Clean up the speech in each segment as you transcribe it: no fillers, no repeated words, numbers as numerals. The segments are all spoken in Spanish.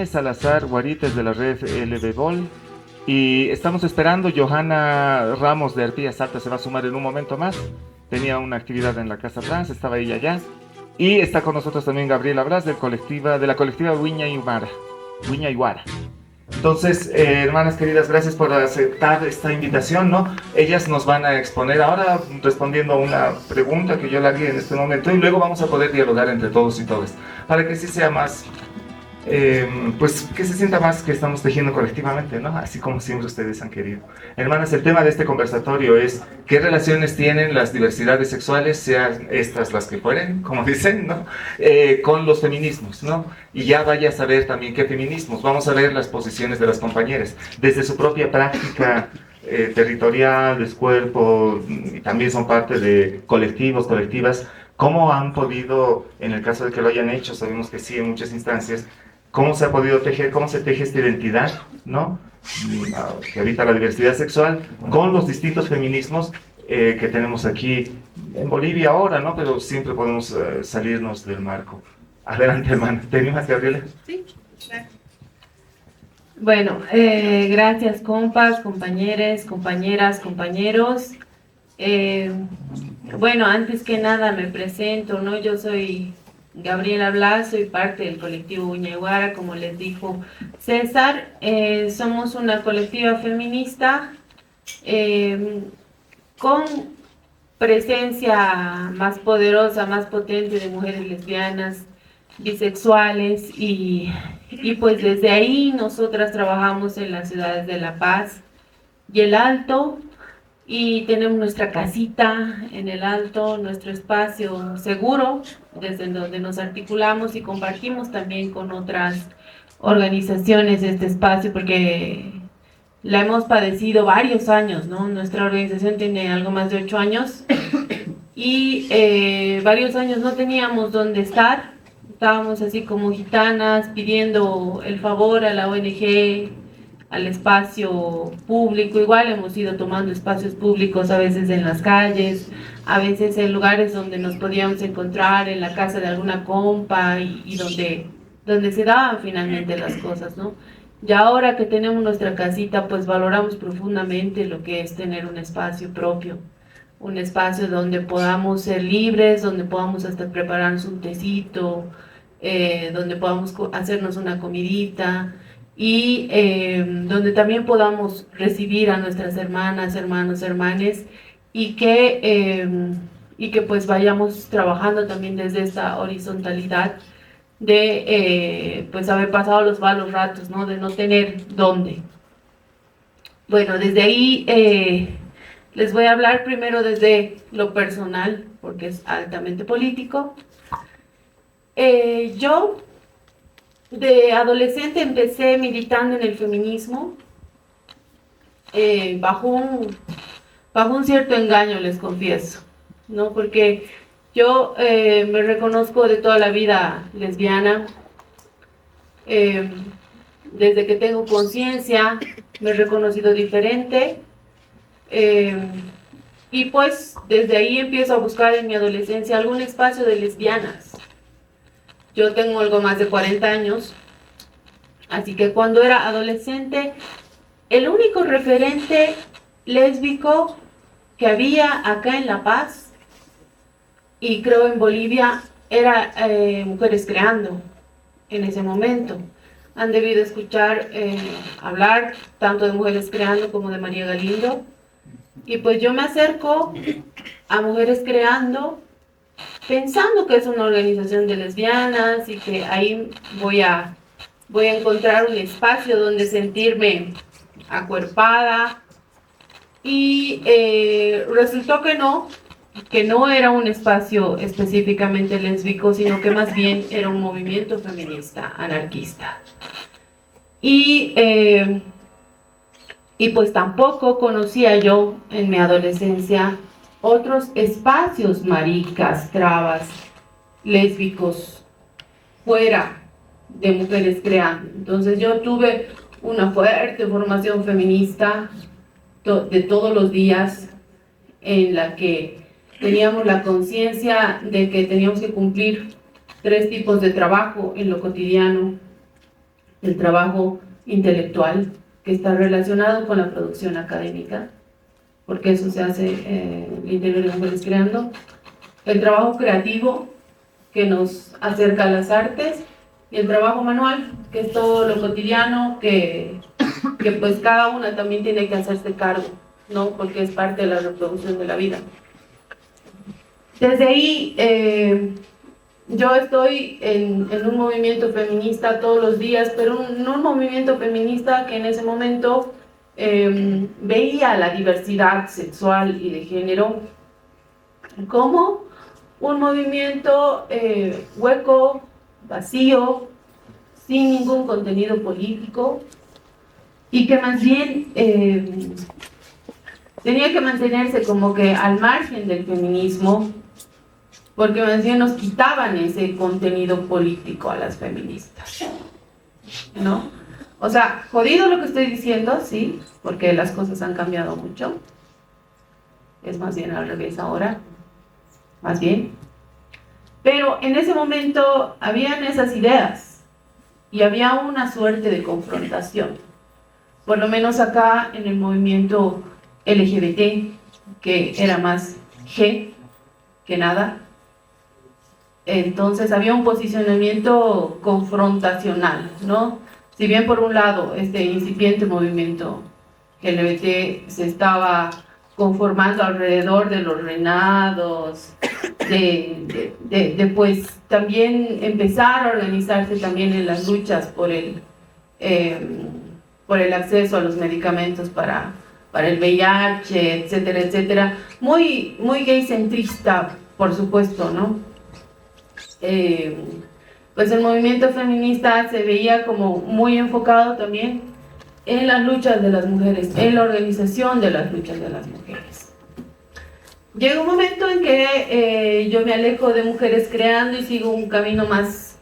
Jaime Salazar Guarites de la red LB y estamos esperando. Johanna Ramos de Arpillas Altas se va a sumar en un momento más. Tenía una actividad en la Casa Trans, estaba ella allá. Y está con nosotros también Gabriela Bras de la colectiva Wiña Iguara. Entonces, hermanas queridas, gracias por aceptar esta invitación, ¿no? Ellas nos van a exponer ahora respondiendo a una pregunta que yo le haría en este momento y luego vamos a poder dialogar entre todos y todas, para que sí sea más, pues que se sienta más que estamos tejiendo colectivamente, ¿no? Así como siempre ustedes han querido. Hermanas, el tema de este conversatorio es qué relaciones tienen las diversidades sexuales, sean estas las que fueren, como dicen, ¿no? Con los feminismos, ¿no? Y ya vaya a saber también qué feminismos. Vamos a ver las posiciones de las compañeras desde su propia práctica territorial, de su cuerpo, y también son parte de colectivos, colectivas. ¿Cómo han podido, en el caso de que lo hayan hecho, sabemos que sí en muchas instancias, cómo se ha podido tejer, cómo se teje esta identidad, ¿no? Que habita la diversidad sexual con los distintos feminismos que tenemos aquí en Bolivia ahora, ¿no? Pero siempre podemos salirnos del marco. Adelante, hermana. ¿Te animas, Gabriela? Sí, claro. Bueno, gracias, compas, compañeros, compañeras, compañeros. Bueno, antes que nada me presento, ¿no? Yo soy Gabriela Blas, soy parte del colectivo Wiña Iguara, como les dijo César. Somos una colectiva feminista con presencia más poderosa, más potente de mujeres lesbianas, bisexuales y pues desde ahí nosotras trabajamos en las ciudades de La Paz y El Alto y tenemos nuestra casita en El Alto, nuestro espacio seguro desde donde nos articulamos y compartimos también con otras organizaciones este espacio porque la hemos padecido varios años, ¿no? Nuestra organización tiene algo más de 8 años y varios años no teníamos dónde estar. Estábamos así como gitanas pidiendo el favor a la ONG, al espacio público. Igual hemos ido tomando espacios públicos a veces en las calles, a veces en lugares donde nos podíamos encontrar, en la casa de alguna compa y donde se daban finalmente las cosas, ¿no? Y ahora que tenemos nuestra casita, pues valoramos profundamente lo que es tener un espacio propio, un espacio donde podamos ser libres, donde podamos hasta prepararnos un tecito, donde podamos hacernos una comidita y donde también podamos recibir a nuestras hermanas, hermanos, hermanes y que pues vayamos trabajando también desde esta horizontalidad de pues haber pasado los malos ratos, ¿no? De no tener dónde. Bueno, desde ahí les voy a hablar primero desde lo personal, porque es altamente político. Yo de adolescente empecé militando en el feminismo, bajo un cierto engaño, les confieso, ¿no? Porque yo me reconozco de toda la vida lesbiana, desde que tengo conciencia me he reconocido diferente, y pues desde ahí empiezo a buscar en mi adolescencia algún espacio de lesbianas. Yo tengo algo más de 40 años, así que cuando era adolescente, el único referente lésbico que había acá en La Paz, y creo en Bolivia, era Mujeres Creando, en ese momento. Han debido escuchar hablar tanto de Mujeres Creando como de María Galindo, y pues yo me acerco a Mujeres Creando, pensando que es una organización de lesbianas y que ahí voy a encontrar un espacio donde sentirme acuerpada y resultó que no era un espacio específicamente lésbico, sino que más bien era un movimiento feminista, anarquista. Y pues tampoco conocía yo en mi adolescencia otros espacios maricas, trabas, lésbicos, fuera de Mujeres Creando. Entonces yo tuve una fuerte formación feminista de todos los días, en la que teníamos la conciencia de que teníamos que cumplir 3 tipos de trabajo en lo cotidiano. el trabajo intelectual que está relacionado con la producción académica, porque eso se hace en el interior de Mujeres Creando, el trabajo creativo que nos acerca a las artes y el trabajo manual, que es todo lo cotidiano que pues cada una también tiene que hacerse cargo, ¿no? Porque es parte de la reproducción de la vida. Desde ahí yo estoy en un movimiento feminista todos los días, pero no un movimiento feminista que en ese momento veía la diversidad sexual y de género como un movimiento hueco, vacío, sin ningún contenido político, y que más bien tenía que mantenerse como que al margen del feminismo, porque más bien nos quitaban ese contenido político a las feministas, ¿no? O sea, jodido lo que estoy diciendo, sí, porque las cosas han cambiado mucho. Es más bien al revés ahora, más bien. Pero en ese momento habían esas ideas y había una suerte de confrontación. Por lo menos acá en el movimiento LGBT, que era más G que nada. Entonces había un posicionamiento confrontacional, ¿no? Si bien por un lado este incipiente movimiento LGBT se estaba conformando alrededor de los reinados, de pues también empezar a organizarse también en las luchas por el acceso a los medicamentos para el VIH, etcétera, etcétera. Muy gay centrista, por supuesto, ¿no? Pues el movimiento feminista se veía como muy enfocado también en las luchas de las mujeres, en la organización de las luchas de las mujeres. Llega un momento en que yo me alejo de Mujeres Creando y sigo un camino más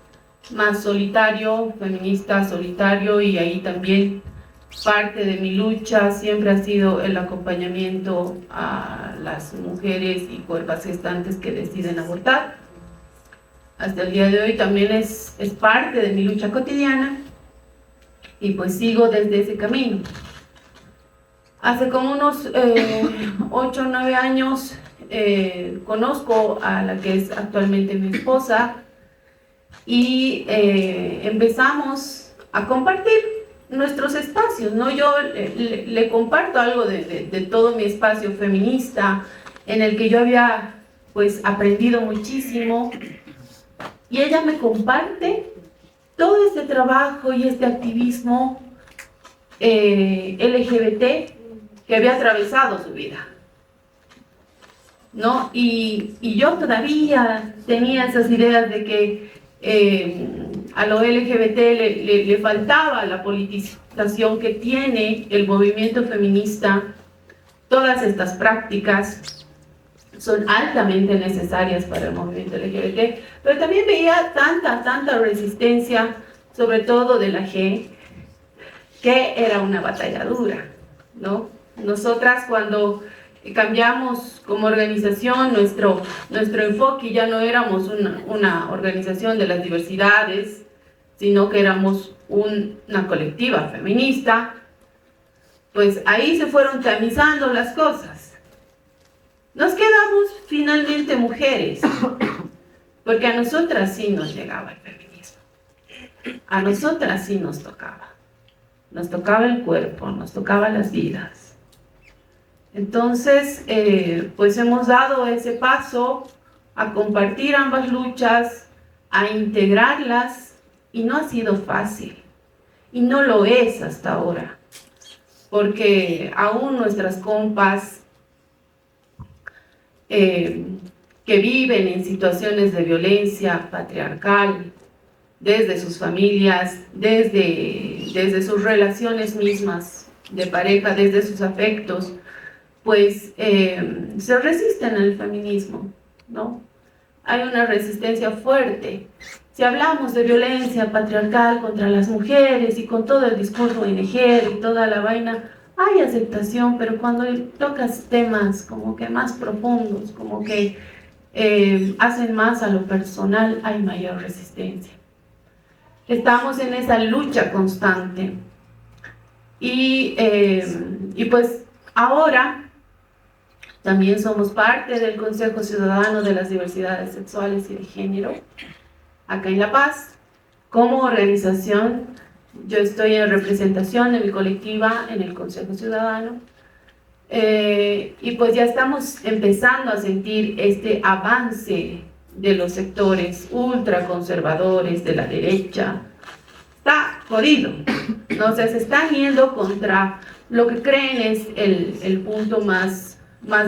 solitario, feminista solitario, y ahí también parte de mi lucha siempre ha sido el acompañamiento a las mujeres y cuerpos gestantes que deciden abortar. Hasta el día de hoy también es parte de mi lucha cotidiana y pues sigo desde ese camino. Hace como unos 8 o 9 años conozco a la que es actualmente mi esposa y empezamos a compartir nuestros espacios, ¿no? Yo le comparto algo de todo mi espacio feminista en el que yo había pues aprendido muchísimo. Y ella me comparte todo este trabajo y este activismo LGBT que había atravesado su vida, ¿no? Y yo todavía tenía esas ideas de que a lo LGBT le faltaba la politización que tiene el movimiento feminista. Todas estas prácticas son altamente necesarias para el movimiento LGBT, pero también veía tanta resistencia, sobre todo de la G, que era una batalla dura, ¿no? Nosotras cuando cambiamos como organización nuestro enfoque, ya no éramos una organización de las diversidades, sino que éramos una colectiva feminista, pues ahí se fueron tamizando las cosas. Nos quedamos finalmente mujeres, porque a nosotras sí nos llegaba el feminismo, a nosotras sí nos tocaba el cuerpo, nos tocaba las vidas. Entonces, pues hemos dado ese paso a compartir ambas luchas, a integrarlas, y no ha sido fácil, y no lo es hasta ahora, porque aún nuestras compas que viven en situaciones de violencia patriarcal, desde sus familias, desde sus relaciones mismas de pareja, desde sus afectos, pues se resisten al feminismo, ¿no? Hay una resistencia fuerte. Si hablamos de violencia patriarcal contra las mujeres y con todo el discurso ONG y toda la vaina, hay aceptación, pero cuando tocas temas como que más profundos, como que hacen más a lo personal, hay mayor resistencia. estamos en esa lucha constante. Y pues ahora también somos parte del Consejo Ciudadano de las Diversidades Sexuales y de Género, acá en La Paz. Como organización, yo estoy en representación de mi colectiva en el Consejo Ciudadano, y pues ya estamos empezando a sentir este avance de los sectores ultraconservadores de la derecha. Está jodido, ¿no? O sea, se están yendo contra lo que creen es el punto más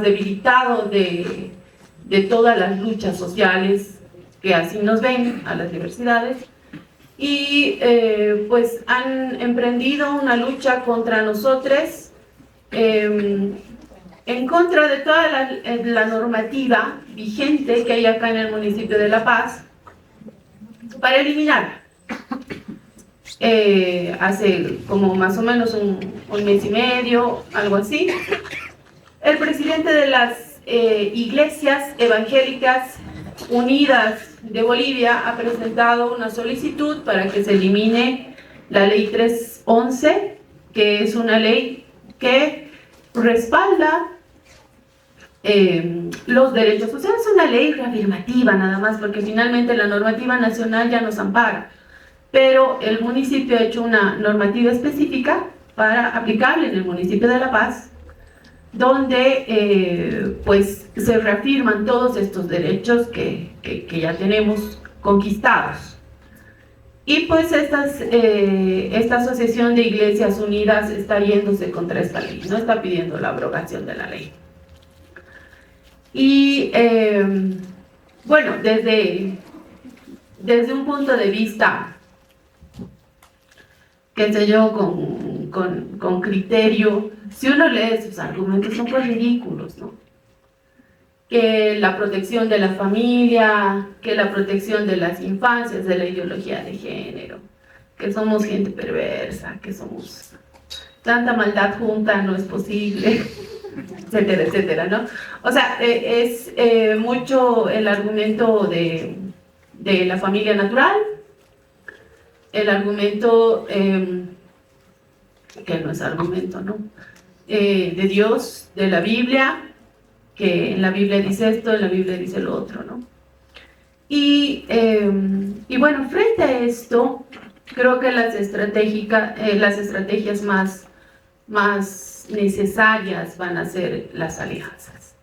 debilitado de todas las luchas sociales, que así nos ven a las diversidades, y pues han emprendido una lucha contra nosotros, en contra de toda la normativa vigente que hay acá en el municipio de La Paz, para eliminarla. Hace como más o menos un mes y medio, algo así, el presidente de las Iglesias Evangélicas Unidas de Bolivia ha presentado una solicitud para que se elimine la ley 311, que es una ley que respalda los derechos. O sea, es una ley reafirmativa nada más, porque finalmente la normativa nacional ya nos ampara, pero el municipio ha hecho una normativa específica para aplicable en el municipio de La Paz, donde pues se reafirman todos estos derechos que ya tenemos conquistados. Y pues esta Asociación de Iglesias Unidas está yéndose contra esta ley, no está pidiendo la abrogación de la ley. Y bueno, desde un punto de vista, qué sé yo, con criterio, si uno lee sus argumentos son pues ridículos, ¿no? Que la protección de la familia, que la protección de las infancias, de la ideología de género, que somos gente perversa, que somos tanta maldad junta, no es posible, etcétera, etcétera, ¿no? O sea, es mucho el argumento de la familia natural, el argumento, que no es argumento, ¿no? De Dios, de la Biblia, que en la Biblia dice esto, en la Biblia dice lo otro, ¿no? Y bueno, frente a esto, creo que las estrategias más necesarias van a ser las alianzas.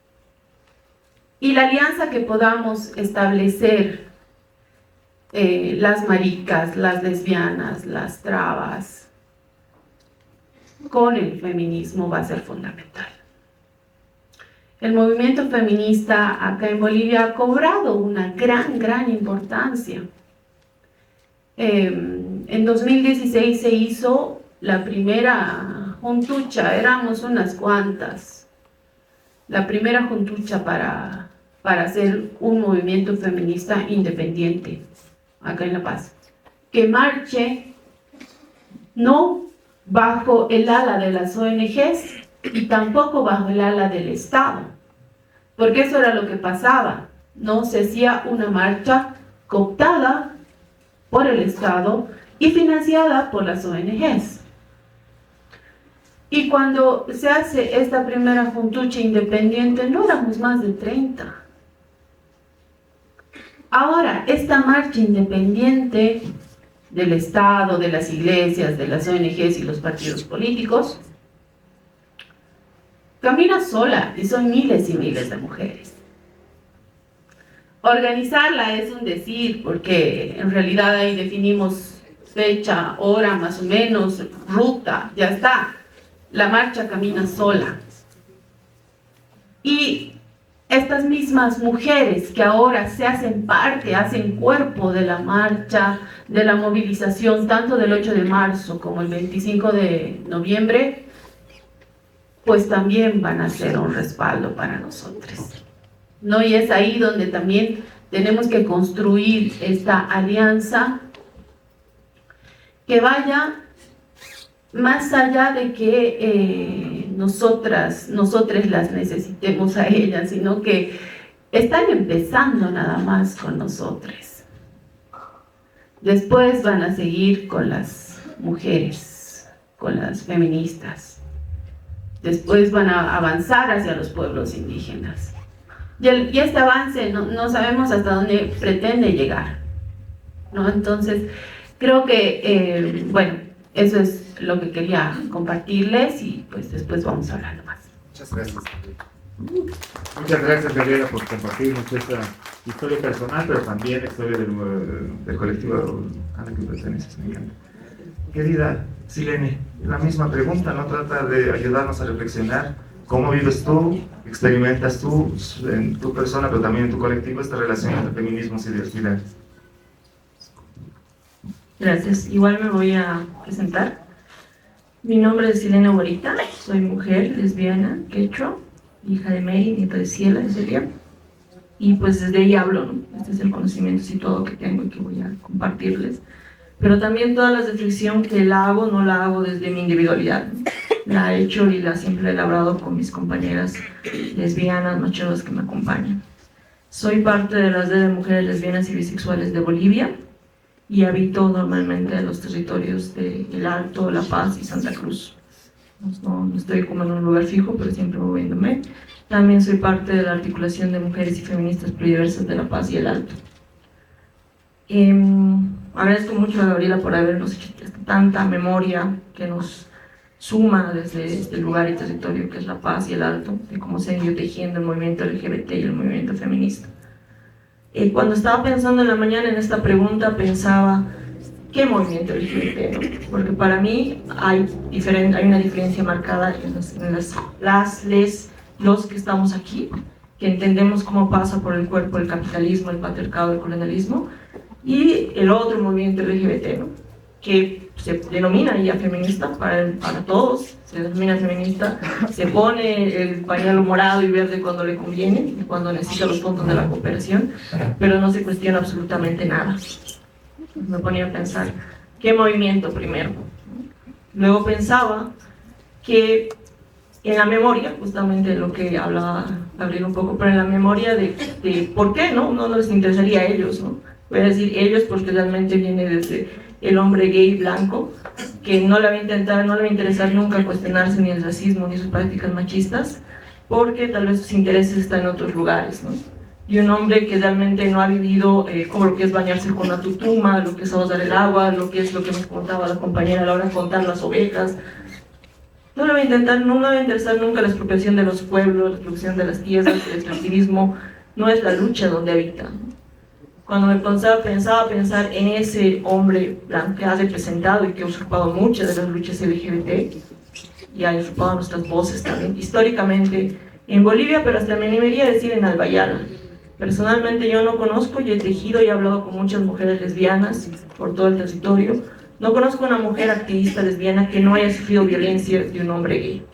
Y la alianza que podamos establecer, las maricas, las lesbianas, las trabas, con el feminismo va a ser fundamental. El movimiento feminista acá en Bolivia ha cobrado una gran importancia. En 2016 se hizo la primera juntucha, éramos unas cuantas, la primera juntucha para hacer un movimiento feminista independiente acá en La Paz, que marche no bajo el ala de las ONGs y tampoco bajo el ala del Estado, porque eso era lo que pasaba, no se hacía una marcha cooptada por el Estado y financiada por las ONGs. Y cuando se hace esta primera juntucha independiente, no éramos más de 30. Ahora, esta marcha independiente del Estado, de las iglesias, de las ONGs y los partidos políticos, camina sola y son miles y miles de mujeres. Organizarla es un decir, porque en realidad ahí definimos fecha, hora más o menos, ruta, ya está. La marcha camina sola. Y estas mismas mujeres que ahora se hacen parte, hacen cuerpo de la marcha, de la movilización, tanto del 8 de marzo como el 25 de noviembre, pues también van a ser un respaldo para nosotros, ¿no? Y es ahí donde también tenemos que construir esta alianza que vaya más allá de que nosotras las necesitemos a ellas, sino que están empezando nada más con nosotros. Después van a seguir con las mujeres, con las feministas. Después van a avanzar hacia los pueblos indígenas. Y este avance no sabemos hasta dónde pretende llegar, ¿no? Entonces, creo que, bueno, eso es lo que quería compartirles y pues después vamos a hablar más. Muchas gracias. Muchas gracias, Gabriela, por compartirnos esta historia personal, pero también la historia del colectivo a la que perteneces. Me encanta. Querida Silene, la misma pregunta, ¿no? Trata de ayudarnos a reflexionar cómo vives tú, experimentas tú en tu persona, pero también en tu colectivo, esta relación entre feminismos y diversidad. Gracias. Igual me voy a presentar. Mi nombre es Silene Borita, soy mujer, lesbiana, quechua, hija de Mary, nieta de Ciela, de Celia. Y pues desde ahí hablo, ¿no? Este es el conocimiento y todo que tengo y que voy a compartirles. Pero también toda la reflexión que la hago, no la hago desde mi individualidad, ¿no? La he hecho y siempre la he elaborado con mis compañeras lesbianas, macheras que me acompañan. Soy parte de las redes de mujeres lesbianas y bisexuales de Bolivia y habito normalmente en los territorios de El Alto, La Paz y Santa Cruz. No estoy como en un lugar fijo, pero siempre moviéndome. También soy parte de la articulación de mujeres y feministas pluridiversas de La Paz y El Alto. Agradezco mucho a Gabriela por habernos hecho tanta memoria que nos suma desde este lugar y territorio que es La Paz y El Alto, de cómo se ha ido tejiendo el movimiento LGBT y el movimiento feminista. Cuando estaba pensando en la mañana en esta pregunta, pensaba, ¿qué movimiento LGBT? ¿No? Porque para mí hay una diferencia marcada en los que estamos aquí, que entendemos cómo pasa por el cuerpo el capitalismo, el patriarcado, el colonialismo, y el otro movimiento LGBT, ¿no? Que se denomina ya feminista para todos, se denomina feminista, se pone el pañuelo morado y verde cuando le conviene y cuando necesita los fondos de la cooperación, pero no se cuestiona absolutamente nada. Me ponía a pensar, ¿qué movimiento primero? Luego pensaba que en la memoria, justamente lo que hablaba Gabriel un poco, pero en la memoria de por qué no les interesaría a ellos, ¿no? Voy a decir ellos porque realmente viene desde el hombre gay blanco, que no le va a interesar nunca cuestionarse ni el racismo ni sus prácticas machistas, porque tal vez sus intereses están en otros lugares, ¿no? Y un hombre que realmente no ha vivido como lo que es bañarse con una tutuma, lo que es dar el agua, lo que nos contaba la compañera a la hora de contar las ovejas. No le va a interesar nunca la expropiación de los pueblos, la expropiación de las tierras, el extractivismo, no es la lucha donde habita, ¿no? Cuando me pensaba pensar en ese hombre blanco que ha representado y que ha usurpado muchas de las luchas LGBT y ha usurpado nuestras voces también históricamente en Bolivia, pero hasta me animaría a decir en Albayala. Personalmente yo no conozco y he tejido y he hablado con muchas mujeres lesbianas por todo el territorio. No conozco una mujer activista lesbiana que no haya sufrido violencia de un hombre gay.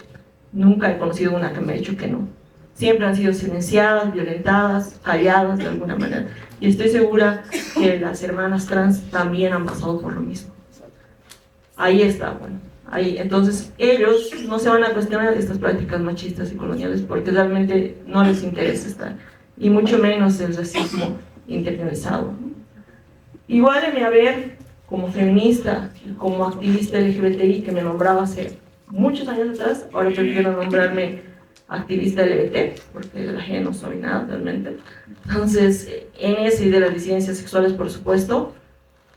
Nunca he conocido una que me ha dicho que no. Siempre han sido silenciadas, violentadas, calladas de alguna manera. Y estoy segura que las hermanas trans también han pasado por lo mismo. Ahí está, bueno. Ahí. Entonces, ellos no se van a cuestionar estas prácticas machistas y coloniales porque realmente no les interesa estar. Y mucho menos el racismo internalizado. Igual en mi haber, como feminista, como activista LGBTI, que me nombraba hace muchos años atrás, ahora prefiero nombrarme activista LGBT, porque de la G no soy nada realmente. Entonces, en ese y de las disidencias sexuales, por supuesto,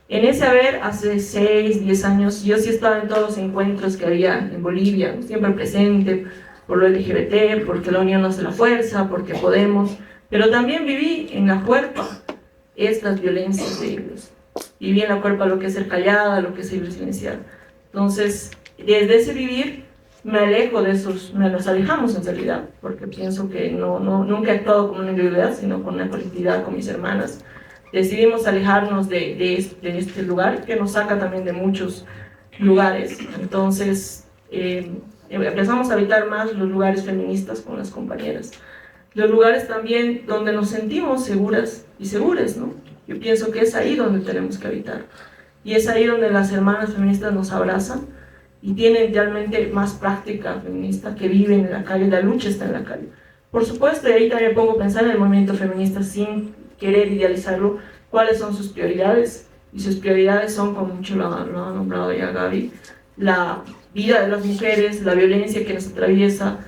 en ese haber, hace 6, 10 años, yo sí estaba en todos los encuentros que había en Bolivia, siempre presente, por lo LGBT, porque la unión hace la fuerza, porque podemos, pero también viví en la cuerpa estas violencias de ellos. Viví en la cuerpa lo que es ser callada, lo que es ser silenciada. Entonces, desde ese vivir, me alejo de esos, nos alejamos en realidad, porque pienso que nunca he actuado como una individualidad, sino con una colectividad, con mis hermanas. Decidimos alejarnos de este lugar, que nos saca también de muchos lugares. Entonces, empezamos a habitar más los lugares feministas con las compañeras. Los lugares también donde nos sentimos seguras y seguras, ¿no? Yo pienso que es ahí donde tenemos que habitar. Y es ahí donde las hermanas feministas nos abrazan y tienen realmente más práctica feminista, que viven en la calle, la lucha está en la calle. Por supuesto, y ahí también pongo a pensar en el movimiento feminista sin querer idealizarlo, cuáles son sus prioridades, y sus prioridades son, como mucho lo ha nombrado ya Gaby, la vida de las mujeres, la violencia que nos atraviesa,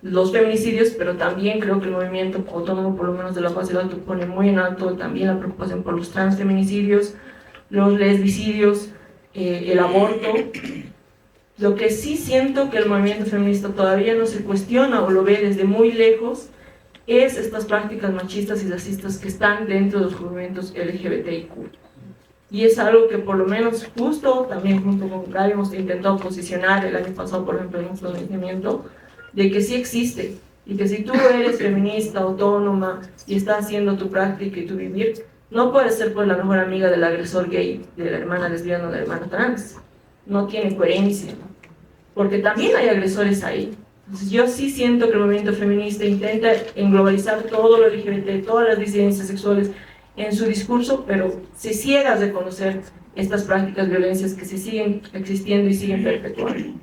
los feminicidios, pero también creo que el movimiento autónomo, por lo menos de La Paz del Alto, pone muy en alto también la preocupación por los transfeminicidios, los lesbicidios, el aborto. Lo que sí siento que el movimiento feminista todavía no se cuestiona o lo ve desde muy lejos es estas prácticas machistas y racistas que están dentro de los movimientos LGBTIQ. Y es algo que por lo menos justo, también junto con Gaby hemos intentado posicionar el año pasado, por ejemplo, en un pronunciamiento, de que sí existe, y que si tú eres feminista, autónoma, y estás haciendo tu práctica y tu vivir, no puedes ser pues la mejor amiga del agresor gay, de la hermana lesbiana o de la hermana trans. No tiene coherencia, porque también hay agresores ahí. Entonces yo sí siento que el movimiento feminista intenta englobalizar todo lo LGBT, todas las disidencias sexuales en su discurso, pero se ciega a reconocer estas prácticas de violencias que se siguen existiendo y siguen perpetuando.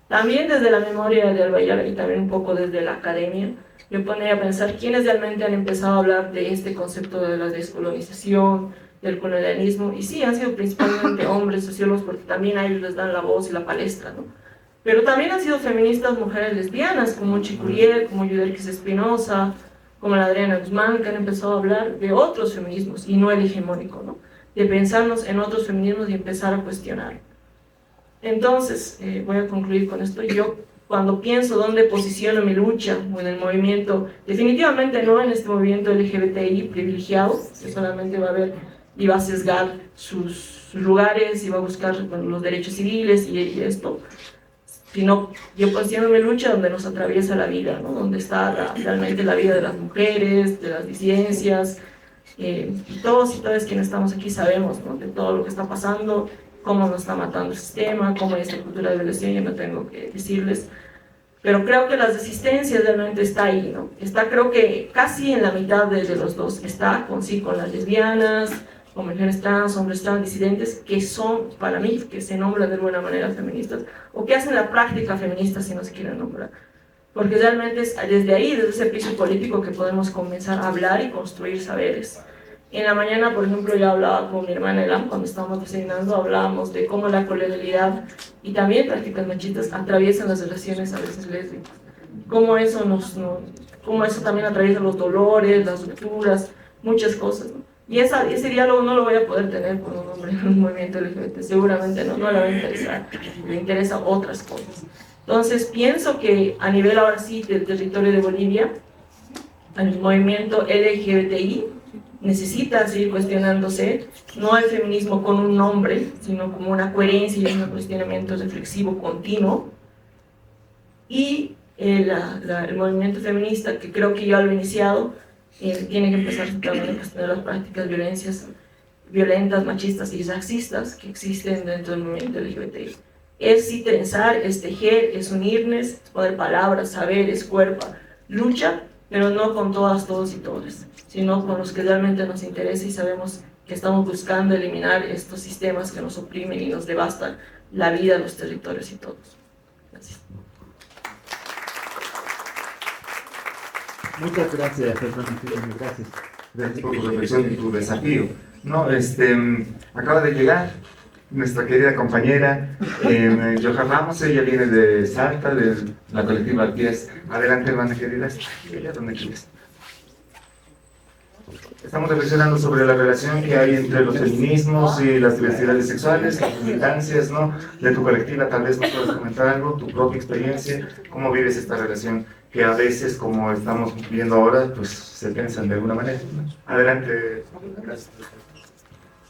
También desde la memoria de Albayar y también un poco desde la academia, me pone a pensar quiénes realmente han empezado a hablar de este concepto de la descolonización, del colonialismo, y sí, han sido principalmente hombres sociólogos, porque también a ellos les dan la voz y la palestra, ¿no? Pero también han sido feministas mujeres lesbianas, como Chicuriel, como Yudelquis Espinosa, como la Adriana Guzmán, que han empezado a hablar de otros feminismos, y no el hegemónico, ¿no? De pensarnos en otros feminismos y empezar a cuestionar. Entonces, voy a concluir con esto. Yo, cuando pienso dónde posiciono mi lucha o en el movimiento, definitivamente no en este movimiento LGBTI privilegiado, que solamente va a ver y va a sesgar sus lugares y va a buscar, bueno, los derechos civiles y esto, sino yo posiciono mi lucha donde nos atraviesa la vida, ¿no? Donde está realmente la vida de las mujeres, de las disidencias, y todos y todas quienes estamos aquí sabemos, ¿no? De todo lo que está pasando, cómo nos está matando el sistema, cómo hay esta cultura de violación, yo no tengo que decirles, pero creo que las resistencias realmente está ahí, ¿no? Está, creo que casi en la mitad de los dos, está con las lesbianas, con mujeres trans, hombres trans, disidentes, que son, para mí, que se nombran de alguna manera feministas, o que hacen la práctica feminista si no se quieren nombrar, porque realmente es desde ahí, desde ese piso político que podemos comenzar a hablar y construir saberes. En la mañana, por ejemplo, yo hablaba con mi hermana Elam, cuando estábamos desayunando, hablábamos de cómo la colonialidad y también prácticas machistas atraviesan las relaciones a veces lésbicas, cómo eso, cómo eso también atraviesa los dolores, las rupturas, muchas cosas, ¿no? Y ese diálogo no lo voy a poder tener con un hombre en un movimiento LGBT, seguramente no le va a interesar, le interesan otras cosas. Entonces pienso que a nivel ahora sí del territorio de Bolivia, el movimiento LGBTI necesita seguir cuestionándose, no el feminismo con un nombre, sino como una coherencia y un cuestionamiento reflexivo continuo, y el movimiento feminista, que creo que ya lo he iniciado, tiene que empezar también a cuestionar las prácticas violentas, machistas y racistas que existen dentro del movimiento LGBTI. Es sí trenzar, es tejer, es unirnos, es poner palabras, saberes, cuerpo, lucha, pero no con todas, todos y todas, sino con los que realmente nos interesa y sabemos que estamos buscando eliminar estos sistemas que nos oprimen y nos devastan la vida, los territorios y todos. Gracias. Muchas gracias, Fernando. Gracias. Gracias por tu reflexión y tu desafío. No, acaba de llegar nuestra querida compañera Johanna Ramos. Ella viene de Salta, de la colectiva Arpías. Adelante, hermana querida. Ella, donde quieres. Estamos reflexionando sobre la relación que hay entre los feminismos y las diversidades sexuales, las militancias, ¿no? De tu colectiva, tal vez nos puedas comentar algo, tu propia experiencia, cómo vives esta relación que a veces, como estamos viendo ahora, pues se piensan de alguna manera. Adelante. Gracias.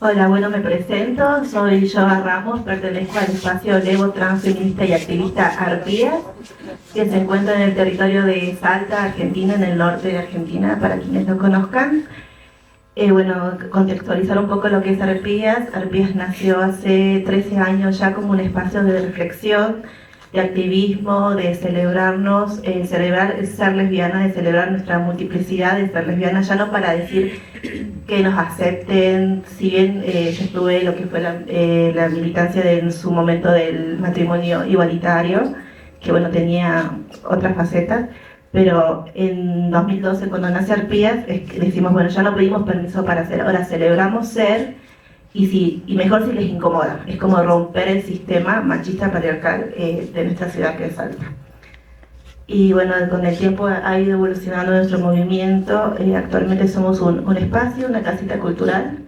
Hola, bueno, me presento, soy Joa Ramos, pertenezco al espacio Levo Transfeminista y Activista Arpías, que se encuentra en el territorio de Salta, Argentina, en el norte de Argentina, para quienes no conozcan. Bueno, contextualizar un poco lo que es Arpías. Arpías nació hace 13 años ya como un espacio de reflexión, de activismo, de celebrarnos, celebrar ser lesbiana, de celebrar nuestra multiplicidad, de ser lesbiana, ya no para decir que nos acepten, si bien yo estuve en lo que fue la militancia en su momento del matrimonio igualitario, que bueno, tenía otras facetas, Pero en 2012, cuando nace Arpías, decimos, bueno, ya no pedimos permiso para ser, ahora celebramos ser, y mejor si les incomoda. Es como romper el sistema machista patriarcal de nuestra ciudad, que es Salta. Y bueno, con el tiempo ha ido evolucionando nuestro movimiento. Actualmente somos un espacio, una casita cultural,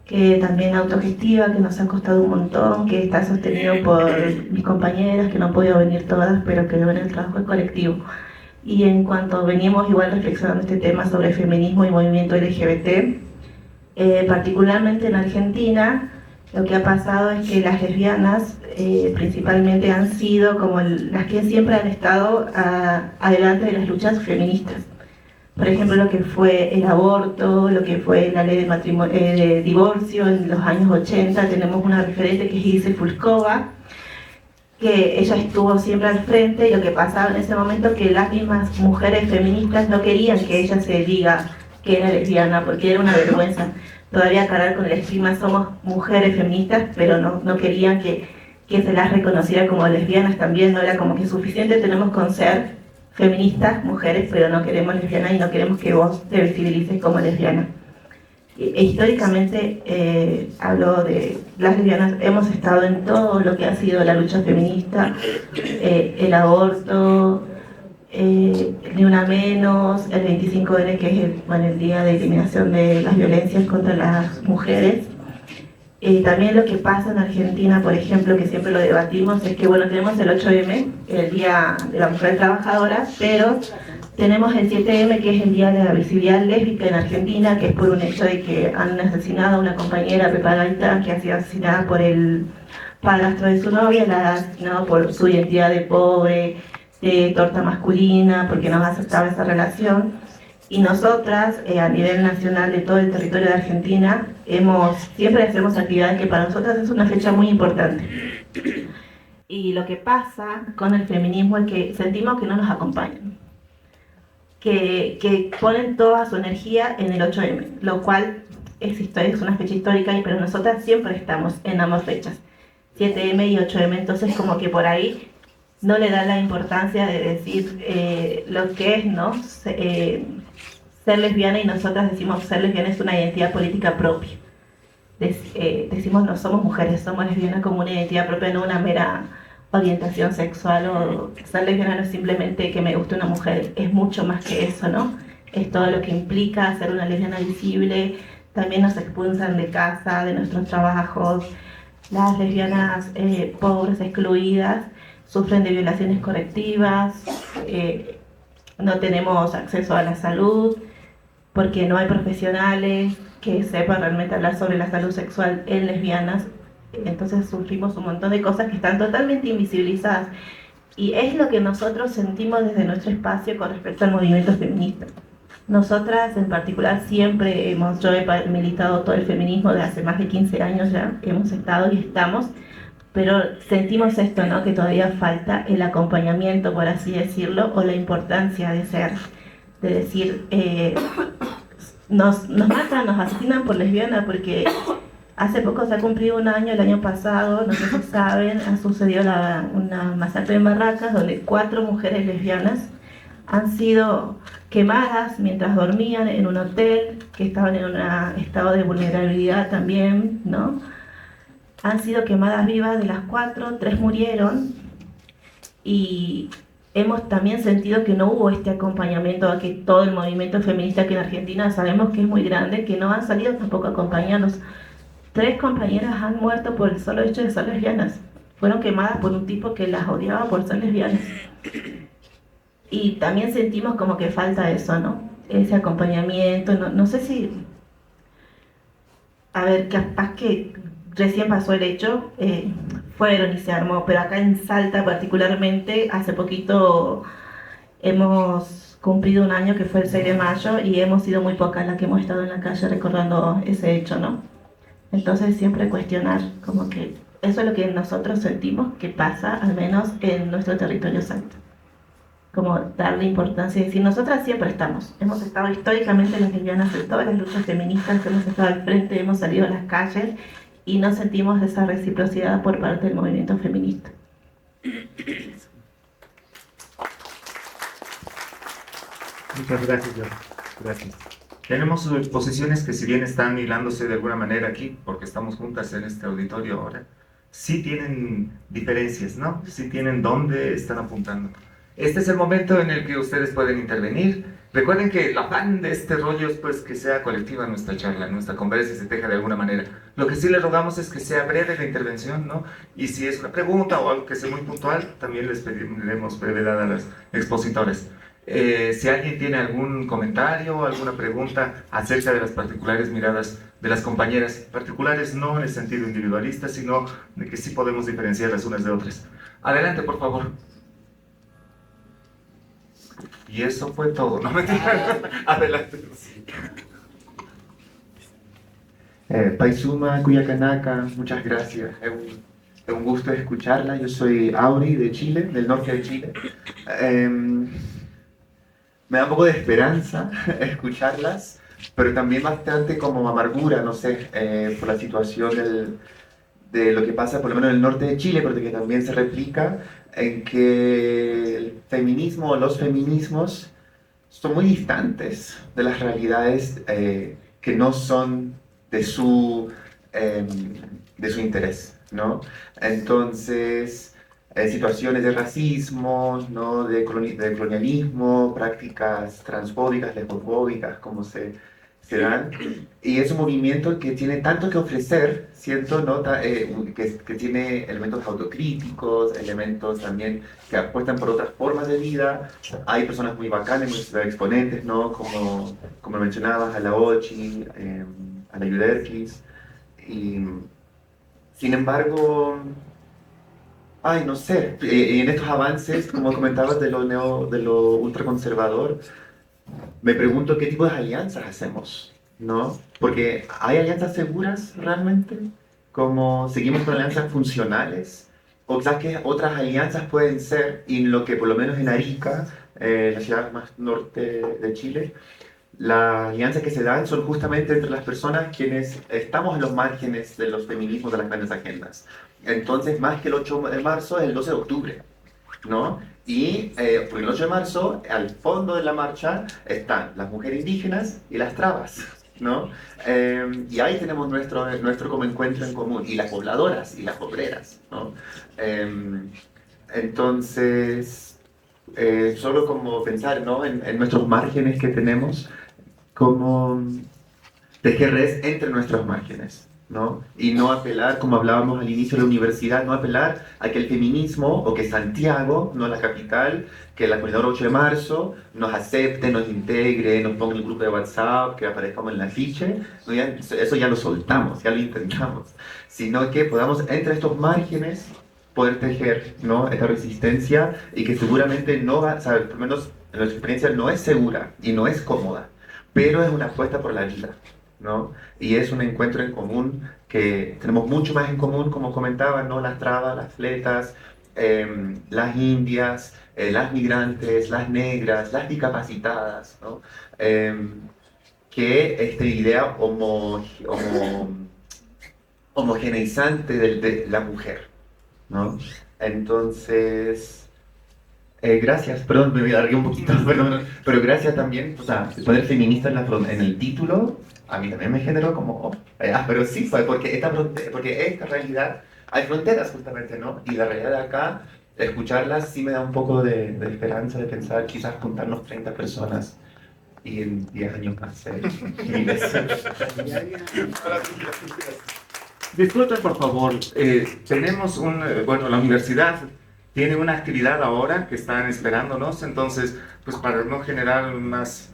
que también autogestiva, que nos ha costado un montón, que está sostenido por mis compañeras, que no han podido venir todas, pero que ven el trabajo es colectivo. Y en cuanto venimos igual reflexionando este tema sobre feminismo y movimiento LGBT, particularmente en Argentina, lo que ha pasado es que las lesbianas principalmente han sido como las que siempre han estado adelante de las luchas feministas. Por ejemplo, lo que fue el aborto, lo que fue la ley de divorcio en los años 80, tenemos una referente que es Ilse Fulkova, que ella estuvo siempre al frente, y lo que pasaba en ese momento que las mismas mujeres feministas no querían que ella se diga que era lesbiana, porque era una vergüenza. Todavía cargar con el estigma, somos mujeres feministas, pero no querían que se las reconociera como lesbianas también, no era como que suficiente tenemos con ser feministas, mujeres, pero no queremos lesbianas y no queremos que vos te visibilices como lesbiana. Históricamente, hablo de las lesbianas, hemos estado en todo lo que ha sido la lucha feminista, el aborto, Ni Una Menos, el 25N, que es el Día de Eliminación de las Violencias contra las Mujeres. También lo que pasa en Argentina, por ejemplo, que siempre lo debatimos, es que bueno, tenemos el 8M, el Día de la Mujer Trabajadora, pero tenemos el 7M, que es el Día de la Visibilidad Lésbica en Argentina, que es por un hecho de que han asesinado a una compañera, Pepa Gaitán, que ha sido asesinada por el padrastro de su novia, la ha asesinado por su identidad de pobre, de torta masculina, porque no aceptaba esa relación. Y nosotras, a nivel nacional de todo el territorio de Argentina, siempre hacemos actividades que para nosotras es una fecha muy importante. Y lo que pasa con el feminismo es que sentimos que no nos acompañan, que ponen toda su energía en el 8M, lo cual es una fecha histórica, pero nosotras siempre estamos en ambas fechas, 7M y 8M, entonces como que por ahí no le da la importancia de decir lo que es, ¿no? Ser lesbiana, y nosotras decimos ser lesbiana es una identidad política propia. Decimos no somos mujeres, somos lesbianas como una identidad propia, no una mera orientación sexual, o ser lesbiana no es simplemente que me guste una mujer, es mucho más que eso, ¿no? Es todo lo que implica ser una lesbiana visible. También nos expulsan de casa, de nuestros trabajos. Las lesbianas pobres, excluidas, sufren de violaciones correctivas, no tenemos acceso a la salud, porque no hay profesionales que sepan realmente hablar sobre la salud sexual en lesbianas. Entonces sufrimos un montón de cosas que están totalmente invisibilizadas. Y es lo que nosotros sentimos desde nuestro espacio con respecto al movimiento feminista. Nosotras en particular siempre yo he militado todo el feminismo de hace más de 15 años ya, hemos estado y estamos, pero sentimos esto, ¿no? Que todavía falta el acompañamiento, por así decirlo, o la importancia de decir, nos matan, nos asesinan por lesbiana, porque hace poco se ha cumplido un año, el año pasado, no sé si saben, ha sucedido una masacre en Barracas, donde 4 mujeres lesbianas han sido quemadas mientras dormían en un hotel, que estaban en un estado de vulnerabilidad también, ¿no? Han sido quemadas vivas. De las 4, 3 murieron, y hemos también sentido que no hubo este acompañamiento a que todo el movimiento feminista que en Argentina sabemos que es muy grande, que no han salido tampoco a acompañarnos. 3 compañeras han muerto por el solo hecho de ser lesbianas. Fueron quemadas por un tipo que las odiaba por ser lesbianas. Y también sentimos como que falta eso, ¿no? Ese acompañamiento, no sé si... A ver, capaz que recién pasó el hecho, fueron y se armó, pero acá en Salta particularmente, hace poquito hemos cumplido un año, que fue el 6 de mayo, y hemos sido muy pocas las que hemos estado en la calle recordando ese hecho, ¿no? Entonces siempre cuestionar, como que eso es lo que nosotros sentimos que pasa, al menos en nuestro territorio salto. Como darle importancia y decir, nosotras siempre estamos, hemos estado históricamente las lesbianas en todas las luchas feministas, hemos estado al frente, hemos salido a las calles, y no sentimos esa reciprocidad por parte del movimiento feminista. Muchas gracias, John. Gracias. Tenemos posiciones que si bien están hilándose de alguna manera aquí, porque estamos juntas en este auditorio ahora, sí tienen diferencias, ¿no? Sí tienen dónde están apuntando. Este es el momento en el que ustedes pueden intervenir. Recuerden que el afán de este rollo es pues que sea colectiva nuestra charla, nuestra conversa y se teja de alguna manera. Lo que sí les rogamos es que sea breve la intervención, ¿no? Y si es una pregunta o algo que sea muy puntual, también les pediremos brevedad a las expositores. Si alguien tiene algún comentario o alguna pregunta acerca de las particulares miradas de las compañeras, particulares no en el sentido individualista, sino de que sí podemos diferenciar las unas de otras. Adelante, por favor. Y eso fue todo, ¿no? Adelante. Paisuma Cuyacanaka, muchas gracias. Es un gusto escucharla. Yo soy Auri de Chile, del norte de Chile. Me da un poco de esperanza escucharlas, pero también bastante como amargura, no sé, por la situación de lo que pasa por lo menos en el norte de Chile, pero que también se replica en que el feminismo o los feminismos son muy distantes de las realidades que no son de su interés, ¿no? Entonces, situaciones de racismo, ¿no? de colonialismo, prácticas transfóbicas, lesbofóbicas, como se dan. Y es un movimiento que tiene tanto que ofrecer, siento, ¿no? Que tiene elementos autocríticos, elementos también que apuestan por otras formas de vida. Hay personas muy bacanas, muy exponentes, ¿no? Como mencionabas, a la Ochi, a la Yuderkis. Y, sin embargo, ay, no sé, en estos avances, como comentabas, de lo ultraconservador, me pregunto qué tipo de alianzas hacemos, ¿no? Porque ¿hay alianzas seguras realmente? ¿Como seguimos con alianzas funcionales? O quizás que otras alianzas pueden ser, y lo que por lo menos en Arica, la ciudad más norte de Chile, las alianzas que se dan son justamente entre las personas quienes estamos en los márgenes de los feminismos de las grandes agendas. Entonces, más que el 8 de marzo, es el 12 de octubre, ¿no? Y por el 8 de marzo, al fondo de la marcha, están las mujeres indígenas y las trabas, ¿no? Y ahí tenemos nuestro como encuentro en común, y las pobladoras y las obreras, ¿no? Entonces, solo como pensar, ¿no? en nuestros márgenes que tenemos, como tejer redes entre nuestros márgenes, ¿no? Y no apelar, como hablábamos al inicio de la universidad, no apelar a que el feminismo, o que Santiago, no la capital, que la comunidad 8 de marzo nos acepte, nos integre, nos ponga en el grupo de WhatsApp, que aparezcamos en la afiche, ¿no? Eso ya lo soltamos, ya lo intentamos, sino que podamos entre estos márgenes poder tejer, ¿no? Esta resistencia, y que seguramente no va, o sea, por lo menos en nuestra experiencia no es segura y no es cómoda, pero es una apuesta por la vida, ¿no? Y es un encuentro en común, que tenemos mucho más en común, como comentaba, ¿no? Las trabas, las fletas, las indias, las migrantes, las negras, las discapacitadas, ¿no? Que esta idea homogeneizante de la mujer, ¿no? Entonces, gracias, perdón, me alargué un poquito, perdón, pero gracias también, o sea, poner feminista en el título, a mí también me generó como, pero sí, porque esta realidad, hay fronteras justamente, ¿no? Y la realidad de acá, escucharlas sí me da un poco de esperanza, de pensar quizás juntarnos 30 personas y en 10 años más ser miles. Disculpen, por favor, tenemos bueno, la universidad tiene una actividad ahora que están esperándonos, entonces, pues para no generar más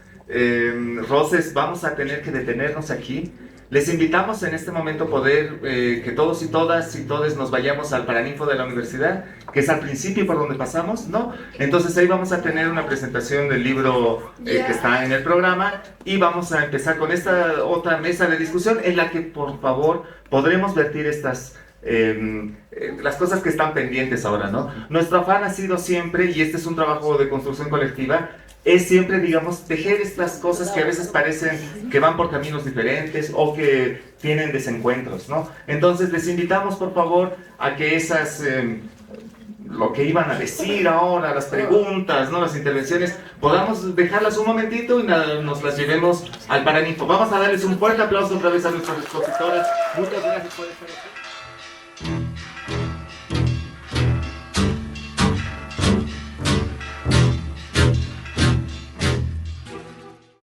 roces, vamos a tener que detenernos aquí. Les invitamos en este momento poder que todos y todas y todes nos vayamos al Paraninfo de la universidad, que es al principio por donde pasamos, ¿no? Entonces ahí vamos a tener una presentación del libro que está en el programa, y vamos a empezar con esta otra mesa de discusión en la que, por favor, podremos vertir estas las cosas que están pendientes ahora, ¿no? Nuestro afán ha sido siempre, y este es un trabajo de construcción colectiva, es siempre, digamos, tejer estas cosas que a veces parecen que van por caminos diferentes o que tienen desencuentros, ¿no? Entonces les invitamos, por favor, a que esas lo que iban a decir ahora, las preguntas, ¿no? Las intervenciones, podamos dejarlas un momentito y nos las llevemos al Paraninfo. Vamos a darles un fuerte aplauso otra vez a nuestras expositoras. Muchas gracias por estar aquí.